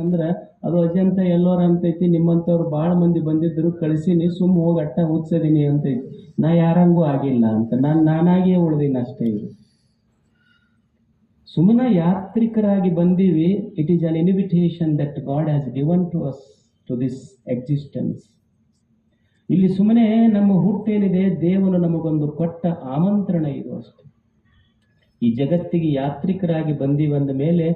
ಅಂದ್ರೆ ಅದು ಅಜಂತ ಎಲ್ಲೋರ ಅಂತೈತಿ. ನಿಮ್ಮಂಥವ್ರು ಭಾಳ ಮಂದಿ ಬಂದಿದ್ರು, ಕಳಿಸಿನಿ, ಸುಮ್ಮ ಹೋಗಿ ಅಟ್ಟ ಹುಚ್ಚದೀನಿ ಅಂತೈತಿ. ನಾ ಯಾರಂಗೂ ಆಗಿಲ್ಲ ಅಂತ ನಾನಾಗಿಯೇ ಉಳ್ದೀನಿ ಅಷ್ಟೇ. ಇದು ಸುಮ್ಮನೆ ಯಾತ್ರಿಕರಾಗಿ ಬಂದೀವಿ. It is an invitation that God has given to us to this existence. ಇಲ್ಲಿ ಸುಮ್ಮನೆ ನಮ್ಮ ಹುಟ್ಟೇನಿದೆ, ದೇವನು ನಮಗೊಂದು ಕೊಟ್ಟ ಆಮಂತ್ರಣ ಇದು ಅಷ್ಟೆ. ಈ ಜಗತ್ತಿಗೆ ಯಾತ್ರಿಕರಾಗಿ ಬಂದೀವಂದ ಮೇಲೆ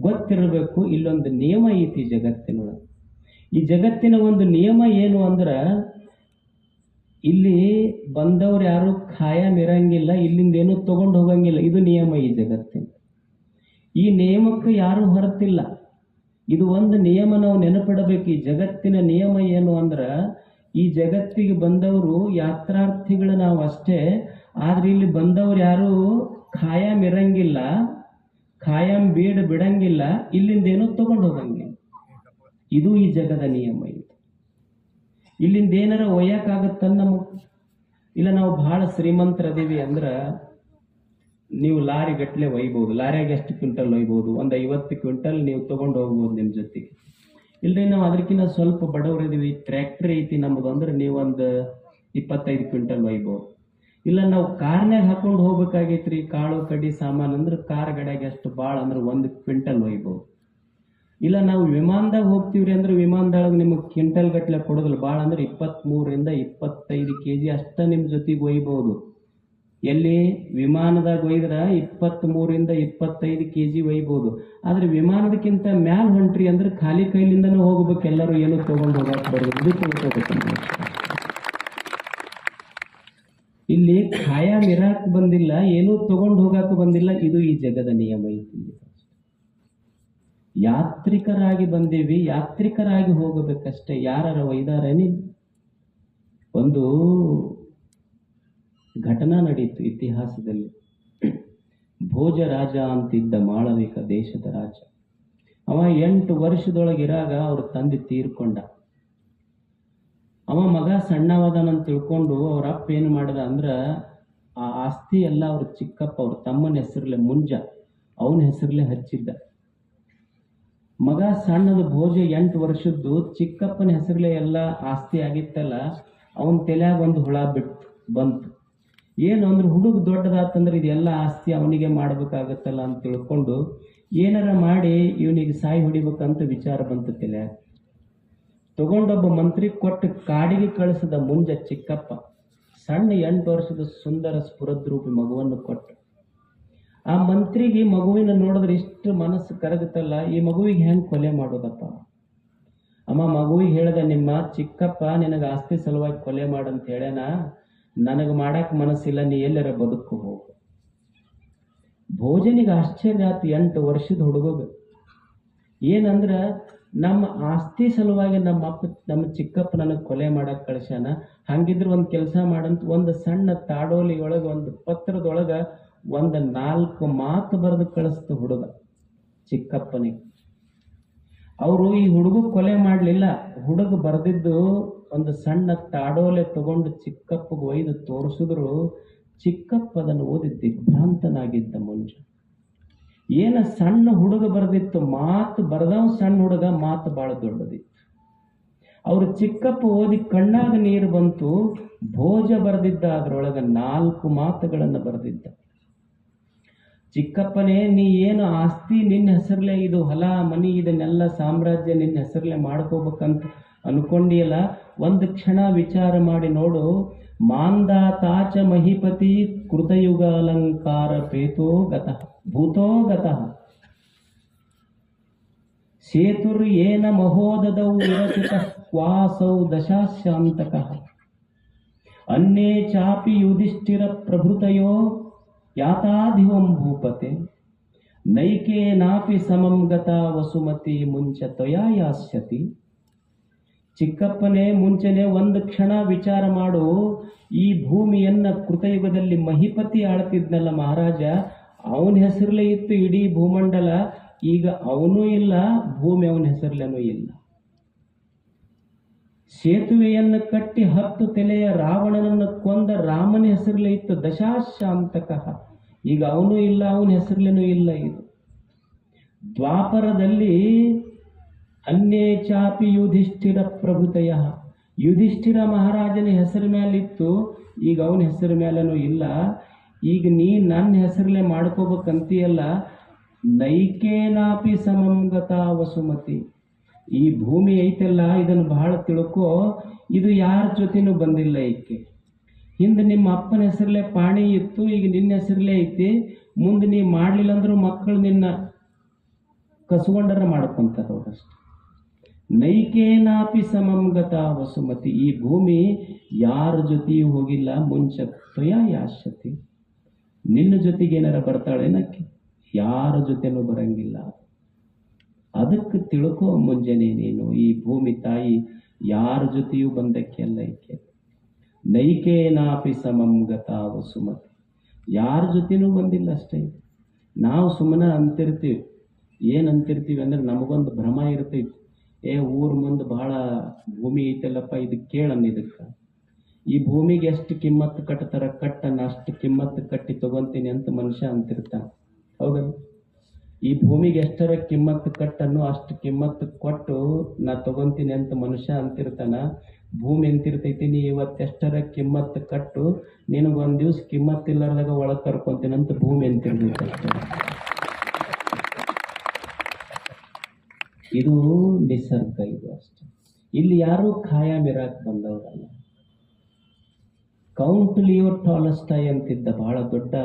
ಗೊತ್ತಿರಬೇಕು, ಇಲ್ಲೊಂದು ನಿಯಮ ಐತಿ ಜಗತ್ತಿನೊಳಗೆ. ಈ ಜಗತ್ತಿನ ಒಂದು ನಿಯಮ ಏನು ಅಂದ್ರೆ, ಇಲ್ಲಿ ಬಂದವ್ರು ಯಾರು ಖಾಯಂ ಇರಂಗಿಲ್ಲ, ಇಲ್ಲಿಂದ ಏನೂ ತಗೊಂಡು ಹೋಗಂಗಿಲ್ಲ. ಇದು ನಿಯಮ ಈ ಜಗತ್ತಿನ. ಈ ನಿಯಮಕ್ಕೆ ಯಾರೂ ಹೊರತಿಲ್ಲ. ಇದು ಒಂದು ನಿಯಮ ನಾವು ನೆನಪಿಡಬೇಕು. ಈ ಜಗತ್ತಿನ ನಿಯಮ ಏನು ಅಂದ್ರೆ, ಈ ಜಗತ್ತಿಗೆ ಬಂದವರು ಯಾತ್ರಾರ್ಥಿಗಳು ನಾವು ಅಷ್ಟೇ. ಆದ್ರೆ ಇಲ್ಲಿ ಬಂದವ್ರು ಯಾರು ಖಾಯಂ ಇರಂಗಿಲ್ಲ, ಖಾಯಂ ಬಿಡಂಗಿಲ್ಲ, ಇಲ್ಲಿಂದ ಏನೂ ತಗೊಂಡು ಹೋಗಂಗಿಲ್ಲ. ಇದು ಈ ಜಗದ ನಿಯಮ. ಇದು ಇಲ್ಲಿಂದ ಏನಾರ ಒಯ್ಯಕ್ಕಾಗತ್ತನ್ನ ನಮಗೆ. ಇಲ್ಲ ನಾವು ಬಹಳ ಶ್ರೀಮಂತರದೀವಿ ಅಂದ್ರೆ ನೀವು ಲಾರಿ ಗಟ್ಟಲೆ ಒಯ್ಬೋದು. ಲಾರಿಯಾಗ ಎಷ್ಟು ಕ್ವಿಂಟಲ್ ಒಯ್ಬೋದು? ಒಂದು 50 ಕ್ವಿಂಟಲ್ ನೀವು ತೊಗೊಂಡು ಹೋಗ್ಬೋದು ನಿಮ್ಮ ಜೊತೆಗೆ. ಇಲ್ರಿ ನಾವು ಅದಕ್ಕಿಂತ ಸ್ವಲ್ಪ ಬಡವರಿದೀವಿ, ಟ್ರ್ಯಾಕ್ಟರ್ ಐತಿ ನಮ್ಮದು ಅಂದ್ರೆ ನೀವು ಒಂದು 25 ಕ್ವಿಂಟಲ್ ಒಯ್ಬೋದು. ಇಲ್ಲ ನಾವು ಕಾರ್ನ್ಯಾಗ ಹಾಕೊಂಡು ಹೋಗ್ಬೇಕಾಗೈತ್ರಿ, ಕಾಳು ಕಡಿ ಸಾಮಾನು ಅಂದ್ರೆ ಕಾರ್ ಗಡ್ಯಾಗ ಎಷ್ಟು ಭಾಳ ಅಂದ್ರೆ 1 ಕ್ವಿಂಟಲ್ ಒಯ್ಬೋದು. ಇಲ್ಲ ನಾವು ವಿಮಾನದಾಗ ಹೋಗ್ತೀವ್ರಿ ಅಂದ್ರೆ ವಿಮಾನದೊಳಗೆ ನಿಮಗೆ ಕ್ವಿಂಟಲ್ ಗಟ್ಟಲೆ ಕೊಡೋದಿಲ್ಲ. ಭಾಳ ಅಂದ್ರೆ 23ರಿಂದ 25 kg ಅಷ್ಟ ನಿಮ್ಮ ಜೊತೆಗೆ ಒಯ್ಬೋದು. ಎಲ್ಲಿ ವಿಮಾನದಾಗ ಒಯ್ದ್ರೆ 23ರಿಂದ 25 kg ಒಯ್ಬೋದು. ಆದ್ರೆ ವಿಮಾನದಕ್ಕಿಂತ ಮ್ಯಾಲ ಹೊಂಟ್ರಿ ಅಂದ್ರೆ ಖಾಲಿ ಕೈಲಿಂದನೂ ಹೋಗ್ಬೇಕು. ಎಲ್ಲರೂ ಏನೂ ತಗೊಂಡು ಹೋಗಕ್ಕೆ ಬರೋದು, ಇದು ತಿಳ್ಕೊಬೇಕು. ಇಲ್ಲಿ ಖಾಯಂ ಇರಾಕ್ ಬಂದಿಲ್ಲ, ಏನೂ ತಗೊಂಡು ಹೋಗಾಕ ಬಂದಿಲ್ಲ. ಇದು ಈ ಜಗದ ನಿಯಮ ಐತಿ. ಯಾತ್ರಿಕರಾಗಿ ಬಂದೀವಿ, ಯಾತ್ರಿಕರಾಗಿ ಹೋಗಬೇಕಷ್ಟೇ. ಯಾರ ಒಯ್ದಾರೇನಿ? ಒಂದು ಘಟನಾ ನಡೀತು ಇತಿಹಾಸದಲ್ಲಿ. ಭೋಜ ರಾಜ ಅಂತಿದ್ದ ಮಾಳವಿಕ ದೇಶದ ರಾಜ. ಅವ 8 ವರ್ಷದೊಳಗಿರಾಗ ಅವ್ರ ತಂದೆ ತೀರ್ಕೊಂಡ. ಅವ ಮಗ ಸಣ್ಣವದನಂತ ತಿಳ್ಕೊಂಡು ಅವ್ರ ಅಪ್ಪ ಏನು ಮಾಡಿದ ಅಂದ್ರೆ, ಆ ಆಸ್ತಿ ಎಲ್ಲ ಅವ್ರ ಚಿಕ್ಕಪ್ಪ ಅವ್ರ ತಮ್ಮನ ಹೆಸರಲ್ಲೇ ಮುಂಜ ಅವನ ಹೆಸರಲ್ಲೇ ಹಚ್ಚಿದ್ದ. ಮಗ ಸಣ್ಣದ ಭೋಜ 8 ವರ್ಷದ್ದು, ಚಿಕ್ಕಪ್ಪನ ಹೆಸರಲ್ಲೇ ಎಲ್ಲ ಆಸ್ತಿ ಆಗಿತ್ತಲ್ಲ, ಅವನ ತಲೆಯಾಗ ಒಂದು ಹುಳ ಬಂತು. ಏನು ಅಂದ್ರೆ ಹುಡುಗ ದೊಡ್ಡದಾತಂದ್ರೆ ಇದೆಲ್ಲ ಆಸ್ತಿ ಅವನಿಗೆ ಮಾಡ್ಬೇಕಾಗತ್ತಲ್ಲ ಅಂತ ತಿಳ್ಕೊಂಡು ಏನಾರ ಮಾಡಿ ಇವನಿಗೆ ಸಾಯಿ ಹೊಡಿಬೇಕಂತ ವಿಚಾರ ಬಂತು ತಲೆಯಾಗ. ತಗೊಂಡೊಬ್ಬ ಮಂತ್ರಿ ಕೊಟ್ಟು ಕಾಡಿಗೆ ಕಳಿಸಿದ ಮುಂಜ ಚಿಕ್ಕಪ್ಪ. ಸಣ್ಣ 8 ವರ್ಷದ ಸುಂದರ ಸ್ಫುರದ್ರೂಪಿ ಮಗುವನ್ನು ಕೊಟ್ಟು. ಆ ಮಂತ್ರಿಗೆ ಮಗುವಿನ ನೋಡಿದ್ರೆ ಇಷ್ಟು ಮನಸ್ಸು ಕರಗುತ್ತಲ್ಲ, ಈ ಮಗುವಿಗೆ ಹೆಂಗೆ ಕೊಲೆ ಮಾಡೋದಪ್ಪ? ಅಮ್ಮ ಮಗುವಿಗೆ ಹೇಳ್ದ, ನಿಮ್ಮ ಚಿಕ್ಕಪ್ಪ ನಿನಗೆ ಆಸ್ತಿ ಸಲುವಾಗಿ ಕೊಲೆ ಮಾಡಂತ ಹೇಳ್ಯಾನ, ನನಗೆ ಮಾಡಕ್ಕೆ ಮನಸ್ಸಿಲ್ಲ, ನೀ ಎಲ್ಲರ ಬದುಕು ಹೋಗು. ಭೋಜನಿಗೆ ಆಶ್ಚರ್ಯ ಆಯ್ತು. 8 ವರ್ಷದ ಹುಡುಗ ಏನಂದ್ರ, ನಮ್ಮ ಆಸ್ತಿ ಸಲುವಾಗಿ ನಮ್ಮ ಚಿಕ್ಕಪ್ಪ ನನಗೆ ಕೊಲೆ ಮಾಡಕ್ಕೆ ಕಳ್ಸ್ಯಾನ. ಹಂಗಿದ್ರೆ ಒಂದು ಕೆಲಸ ಮಾಡಂತ ಒಂದು ಸಣ್ಣ ತಾಡೋಲಿ ಒಳಗೆ ಒಂದು ಪತ್ರದೊಳಗೆ ಒಂದು 4 ಮಾತು ಬರೆದು ಕಳಿಸ್ತು ಹುಡುಗ ಚಿಕ್ಕಪ್ಪನಿಗೆ. ಅವರು ಈ ಹುಡುಗ ಕೊಲೆ ಮಾಡಲಿಲ್ಲ. ಹುಡುಗ ಬರೆದಿದ್ದು ಒಂದು ಸಣ್ಣ ತಾಡೋಲೆ ತಗೊಂಡು ಚಿಕ್ಕಪ್ಪಗೆ ಒಯ್ದು ತೋರಿಸಿದ್ರು. ಚಿಕ್ಕಪ್ಪ ಅದನ್ನು ಓದಿ ದಿಗ್ಭ್ರಾಂತನಾಗಿದ್ದ ಮುಂಜ. ಏನ ಸಣ್ಣ ಹುಡುಗ ಬರೆದಿತ್ತು, ಮಾತು ಬರೆದವ ಸಣ್ಣ ಹುಡುಗ, ಮಾತು ಬಹಳ ದೊಡ್ಡದಿತ್ತು. ಅವರು ಚಿಕ್ಕಪ್ಪ ಓದಿ ಕಣ್ಣಾಗ ನೀರು ಬಂತು. ಭೋಜ ಬರೆದಿದ್ದ ಅದರೊಳಗೆ 4 ಮಾತುಗಳನ್ನು ಬರೆದಿದ್ದ. ಚಿಕ್ಕಪ್ಪನೇ, ನೀ ಏನು ಆಸ್ತಿ ನಿನ್ನ ಹೆಸರಲ್ಲೇ, ಇದು ಹೊಲ ಮನಿ ಇದನ್ನೆಲ್ಲ ಸಾಮ್ರಾಜ್ಯ ನಿನ್ನ ಹೆಸರಲ್ಲೇ ಮಾಡ್ಕೋಬೇಕಂತ ಅನ್ಕೊಂಡಿಯಲ್ಲ, ಒಂದು ಕ್ಷಣ ವಿಚಾರ ಮಾಡಿ ನೋಡು. ಮಾಂದಾತಾಚ ಮಹಿಪತಿ ಕೃತಯುಗ ಅಲಂಕಾರ ಪೇತೋ ಗತಃ ಭೂತೋ ಗತಃ ಸೇತುರ್ ಏನ ಮಹೋದದೌ ವಿರಚಿತಃ ಕ್ವಾಸೌ ದಶಾಶಾಂತಕಃ ಅನ್ಯೇ ಚಾಪಿ ಯುಧಿಷ್ಠಿರ ಪ್ರಭೃತಯೋ ಯಾತಾಧಿವಂ ಭೂಪತೆ ನೈಕೇನಾಪಿ ಸಮಂ ಗತ ವಸುಮತಿ ಮುಂಚ ತ್ವಯಾ ಯಾಸ್ಯತಿ. ಚಿಕ್ಕಪ್ಪನೇ, ಮುಂಚೆನೆ ಒಂದು ಕ್ಷಣ ವಿಚಾರ ಮಾಡು. ಈ ಭೂಮಿಯನ್ನ ಕೃತಯುಗದಲ್ಲಿ ಮಹಿಪತಿ ಆಳ್ತಿದ್ನಲ್ಲ ಮಹಾರಾಜ, ಅವನ ಹೆಸರಲ್ಲೇ ಇತ್ತು ಇಡೀ ಭೂಮಂಡಲ. ಈಗ ಅವನೂ ಇಲ್ಲ, ಭೂಮಿ ಅವನ ಹೆಸರಲ್ಲೇನೂ ಇಲ್ಲ. ಸೇತುವೆಯನ್ನು ಕಟ್ಟಿ 10 ತಲೆಯ ರಾವಣನನ್ನು ಕೊಂದ ರಾಮನ ಹೆಸರಲ್ಲೇ ಇತ್ತು ದಶಾಶಾಂತಕಃ. ಈಗ ಅವನೂ ಇಲ್ಲ, ಅವನ ಹೆಸರಲ್ಲೇನೂ ಇಲ್ಲ. ಇದು ದ್ವಾಪರದಲ್ಲಿ ಅನ್ಯೇ ಚಾಪಿ ಯುಧಿಷ್ಠಿರ ಪ್ರಭುತಯ. ಯುಧಿಷ್ಠಿರ ಮಹಾರಾಜನ ಹೆಸರು ಮೇಲಿತ್ತು, ಈಗ ಅವನ ಹೆಸರು ಮೇಲೂ ಇಲ್ಲ. ಈಗ ನೀ ನನ್ನ ಹೆಸರಲ್ಲೇ ಮಾಡ್ಕೋಬೇಕಂತೀಯಲ್ಲ. ನೈಕೇನಾಪಿ ಸಮಂಗತ ವಸುಮತಿ. ಈ ಭೂಮಿ ಐತೆಲ್ಲ, ಇದನ್ನು ಬಹಳ ತಿಳ್ಕೊ, ಇದು ಯಾರ ಜೊತೆನೂ ಬಂದಿಲ್ಲ. ಈಕೆ ಹಿಂದೆ ನಿಮ್ಮ ಅಪ್ಪನ ಹೆಸರಲ್ಲೇ ಪಾಣಿ ಇತ್ತು, ಈಗ ನಿನ್ನ ಹೆಸರಲ್ಲೇ ಐತಿ. ಮುಂದೆ ನೀ ಮಾಡಲಿಲ್ಲ ಅಂದ್ರೂ ಮಕ್ಕಳು ನಿನ್ನ ಕಸ್ಕೊಂಡರ ಮಾಡ್ಕೊಂತಾರ ಅವರಷ್ಟು. ನೈಕೇನಾಪಿ ಸಮಂಗತ ವಸುಮತಿ. ಈ ಭೂಮಿ ಯಾರ ಜೊತೆಯೂ ಹೋಗಿಲ್ಲ. ಮುಂಚೆ ತ್ವಯ ಯಾಶ್ಯತಿ. ನಿನ್ನ ಜೊತೆಗೆ ಏನಾರ ಬರ್ತಾಳೇನಕ್ಕೆ? ಯಾರ ಜೊತೆನೂ ಬರಂಗಿಲ್ಲ. ಅದಕ್ಕೆ ತಿಳ್ಕೊ ಮುಂಜಾನೆ ನೀನು, ಈ ಭೂಮಿ ತಾಯಿ ಯಾರ ಜೊತೆಯೂ ಬಂದಕ್ಕೆ ಅಲ್ಲ ಈಕೆ. ನೈಕೇನಾಪಿ ಸಮಂಗತ ವಸುಮತಿ. ಯಾರ ಜೊತೆನೂ ಬಂದಿಲ್ಲ ಅಷ್ಟೇ. ನಾವು ಸುಮ್ಮನೆ ಅಂತಿರ್ತೀವಿ. ಏನು ಅಂತಿರ್ತೀವಿ ಅಂದ್ರೆ ನಮಗೊಂದು ಭ್ರಮ ಇರ್ತೈತಿ. ಊರ ಮುಂದೆ ಬಹಳ ಭೂಮಿ ಐತಲ್ಲಪ್ಪ, ಇದು ಕೇಳನ್ನ. ಇದಕ್ಕೆ ಈ ಭೂಮಿಗೆ ಎಷ್ಟು ಕಿಮ್ಮತ್ತು ಕಟ್ತಾರ, ಕಟ್ಟನ್ನ ಅಷ್ಟು ಕಿಮ್ಮತ್ತು ಕಟ್ಟಿ ತಗೊಂತೀನಿ ಅಂತ ಮನುಷ್ಯ ಅಂತಿರ್ತಾನ. ಹೌದಲ್ಲ? ಈ ಭೂಮಿಗೆ ಎಷ್ಟರ ಕಿಮ್ಮತ್ತು ಕಟ್ಟನ್ನು ಅಷ್ಟು ಕಿಮ್ಮತ್ತು ಕೊಟ್ಟು ನಾ ತಗೊಂತೀನಿ ಅಂತ ಮನುಷ್ಯ ಅಂತಿರ್ತಾನ. ಭೂಮಿ ಅಂತಿರ್ತೈತಿ, ನೀ ಇವತ್ತೆಷ್ಟರ ಕಿಮ್ಮತ್ತು ಕಟ್ಟು, ನಿನಗೊಂದು ದಿವ್ಸ ಕಿಮ್ಮತ್ತಿಲ್ಲಾರ್ದಾಗ ಒಳಗೆ ಕರ್ಕೊಂತೀನಿ ಅಂತ ಭೂಮಿ ಅಂತಿರ್ತೈತಿ ಅಷ್ಟೇ. ಇದು ನಿಸರ್ಗ, ಇದು ಅಷ್ಟೇ. ಇಲ್ಲಿ ಯಾರೂ ಖಾಯಂ ಇರಾಕ್ ಬಂದವರಲ್ಲ. ಕೌಂಟ್ ಲಿಯೋ ಟಾಲಸ್ಟಾಯ್ ಅಂತಿದ್ದ ಬಹಳ ದೊಡ್ಡ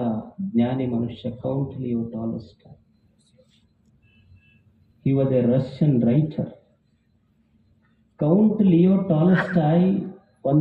ಜ್ಞಾನಿ ಮನುಷ್ಯ, count Leo Tolstoy. He was a Russian writer. Count Leo Tolstoy